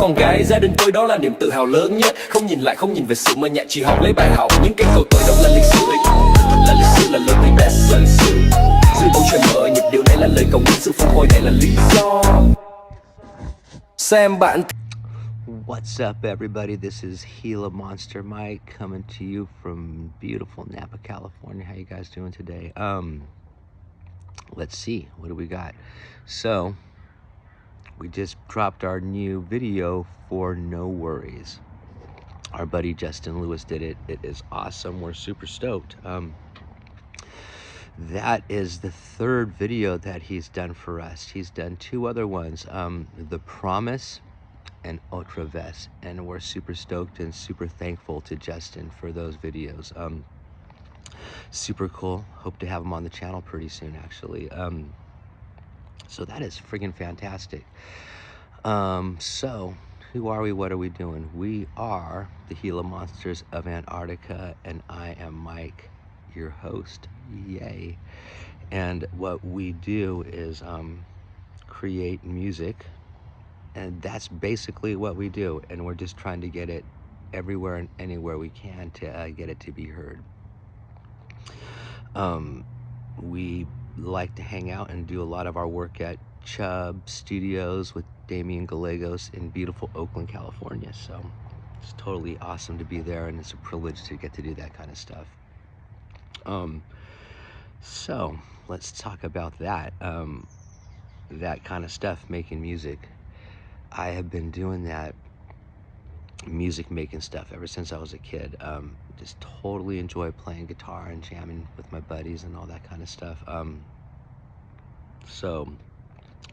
Con gái gia đình tôi đó là niềm tự hào lớn nhất. Không nhìn lại, không nhìn về sự mơ nhạt, chỉ học lấy bài học. Những cây cầu tôi đọc là lịch sử, là lịch sử, là lời thầy best, là lịch sử. Dưới bầu trời mở nhịp điệu này là lời cầu nguyện, sự phục hồi này là lý do. Xem bạn. What's up, everybody? This is Gila Monster Mike coming to you from beautiful Napa, California. How you guys doing today? Let's see, what do we got? So, we just dropped our new video for No Worries. Our buddy Justin Lewis did it. It is awesome. We're super stoked. That is the third video that he's done for us. He's done two other ones, The Promise and Otra Vez, and we're super stoked and super thankful to Justin for those videos. Super cool. Hope to have him on the channel pretty soon, actually. So that is friggin' fantastic. So who are we? What are we doing? We are the Gila Monsters of Antarctica, and I am Mike, your host. Yay! And what we do is create music. And that's basically what we do, and we're just trying to get it everywhere and anywhere we can to get it to be heard. We like to hang out and do a lot of our work at Chubb Studios with Damian Gallegos in beautiful Oakland, California. So it's totally awesome to be there, and it's a privilege to get to do that kind of stuff. So let's talk about that. That kind of stuff, making music. I have been doing that music making stuff ever since I was a kid. Just totally enjoy playing guitar and jamming with my buddies and all that kind of stuff. So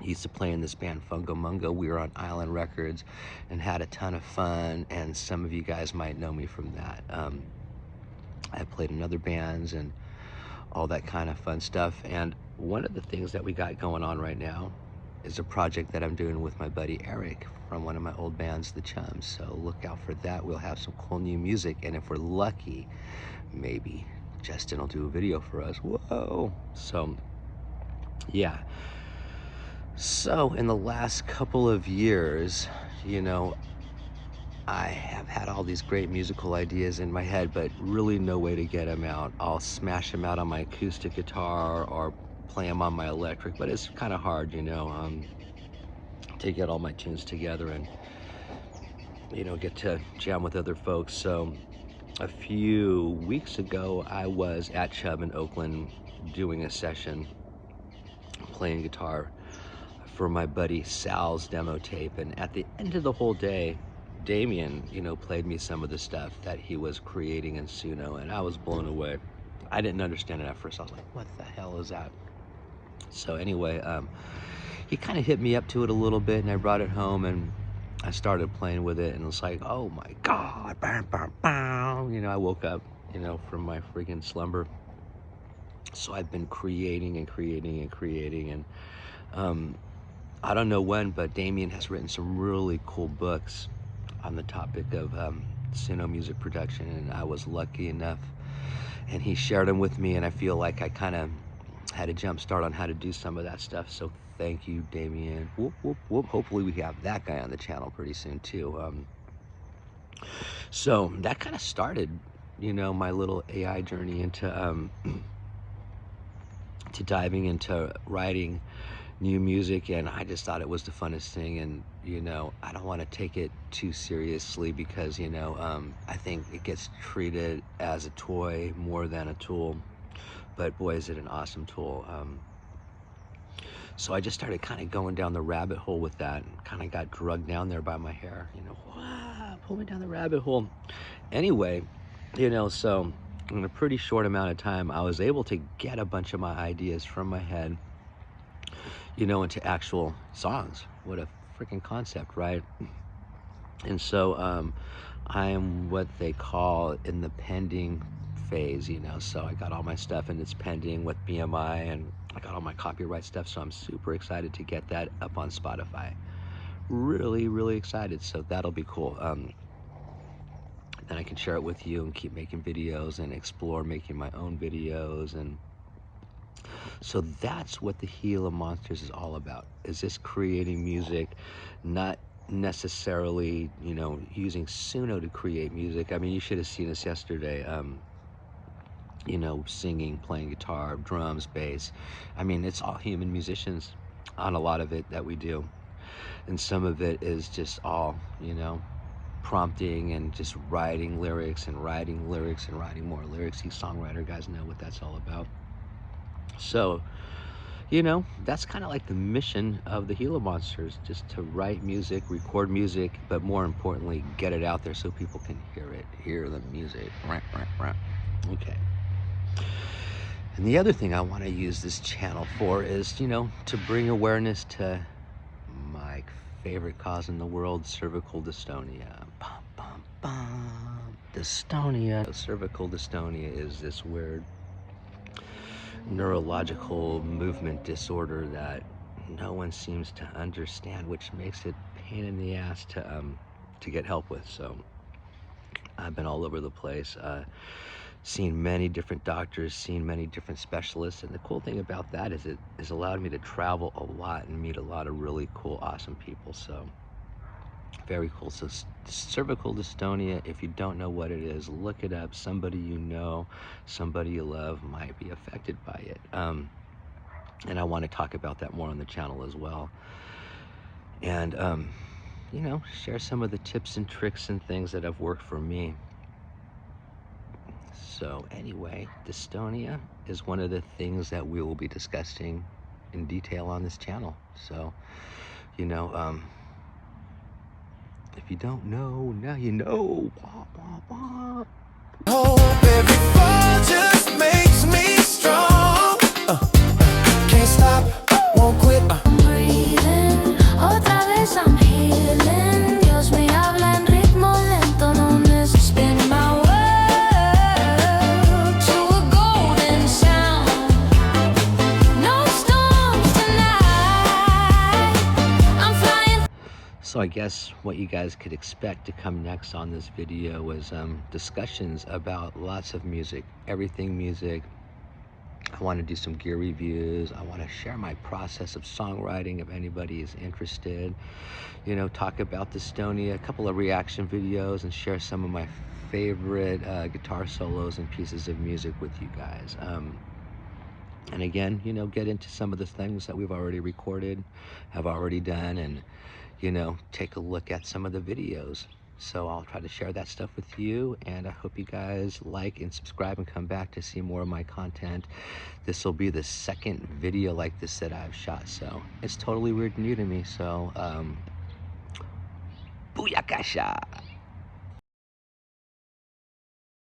I used to play in this band Fungo Mungo. We were on Island Records and had a ton of fun, and some of you guys might know me from that. I played in other bands and all that kind of fun stuff. And one of the things that we got going on right now is a project that I'm doing with my buddy Eric from one of my old bands, The Chums. So look out for that. We'll have some cool new music, and if we're lucky, maybe Justin will do a video for us. Whoa! So yeah. So in the last couple of years, you know, I have had all these great musical ideas in my head, but really no way to get them out. I'll smash them out on my acoustic guitar or play them on my electric, but it's kind of hard, you know, to get all my tunes together and, you know, get to jam with other folks. So a few weeks ago, I was at Chubb in Oakland doing a session, playing guitar for my buddy Sal's demo tape. And at the end of the whole day, Damien, you know, played me some of the stuff that he was creating in Suno, and I was blown away. I didn't understand it at first. I was like, what the hell is that? So anyway, he kind of hit me up to it a little bit, and I brought it home and I started playing with it, and it was like, oh my God, bam, bam, bam. You know, I woke up, you know, from my freaking slumber. So I've been creating and creating and creating, and I don't know when, but Damien has written some really cool books on the topic of Suno music production, and I was lucky enough, and he shared them with me, and I feel like I kind of had a jump start on how to do some of that stuff. So thank you, Damien. Whoop, whoop, whoop. Hopefully we have that guy on the channel pretty soon too. So that kind of started, you know, my little AI journey into to diving into writing new music, and I just thought it was the funnest thing. And you know, I don't want to take it too seriously because, you know, I think it gets treated as a toy more than a tool, but boy is it an awesome tool. So I just started kind of going down the rabbit hole with that, and kind of got drugged down there by my hair, you know, wow, pull me down the rabbit hole. Anyway, you know, so in a pretty short amount of time, I was able to get a bunch of my ideas from my head, you know, into actual songs. What a freaking concept, right? And so I am what they call in the pending phase, you know, so I got all my stuff and it's pending with BMI, and I got all my copyright stuff, so I'm super excited to get that up on Spotify. Really, really excited, so that'll be cool. Then I can share it with you and keep making videos and explore making my own videos. And so that's what the Gila Monsters is all about, is just creating music, not necessarily, you know, using Suno to create music. I mean, you should have seen us yesterday, you know, singing, playing guitar, drums, bass. I mean, it's all human musicians on a lot of it that we do. And some of it is just all, you know, prompting and just writing lyrics and writing lyrics and writing more lyrics. You songwriter guys know what that's all about. So, you know, that's kind of like the mission of the Gila Monsters, just to write music, record music, but more importantly, get it out there so people can hear it, hear the music. Okay. And the other thing I want to use this channel for is, you know, to bring awareness to my favorite cause in the world, cervical dystonia. Bum, bum, bum. Dystonia. Cervical dystonia is this weird neurological movement disorder that no one seems to understand, which makes it pain in the ass to get help with. So I've been all over the place, seen many different doctors, seen many different specialists, and the cool thing about that is it has allowed me to travel a lot and meet a lot of really cool, awesome people. So very cool. So cervical dystonia, if you don't know what it is, look it up. Somebody you know, somebody you love might be affected by it. And I want to talk about that more on the channel as well. And, you know, share some of the tips and tricks and things that have worked for me. So anyway, dystonia is one of the things that we will be discussing in detail on this channel. So, you know, if you don't know, now you know. Hope every fall just makes me strong. Can't stop, won't quit. Breathing, otra vez I'm healing. Dios me habla en ritmo lento, no necesito spin my world to a golden sound. No storms tonight. I'm flying. So I guess what you guys could expect to come next on this video was discussions about lots of music, everything music. I want to do some gear reviews. I want to share my process of songwriting if anybody is interested. You know, talk about dystonia, a couple of reaction videos, and share some of my favorite guitar solos and pieces of music with you guys. And again, you know, get into some of the things that we've already recorded, have already done, and, you know, take a look at some of the videos. So I'll try to share that stuff with you, and I hope you guys like and subscribe and come back to see more of my content. This will be the second video like this that I've shot, so it's totally weird and new to me. So, booyakasha!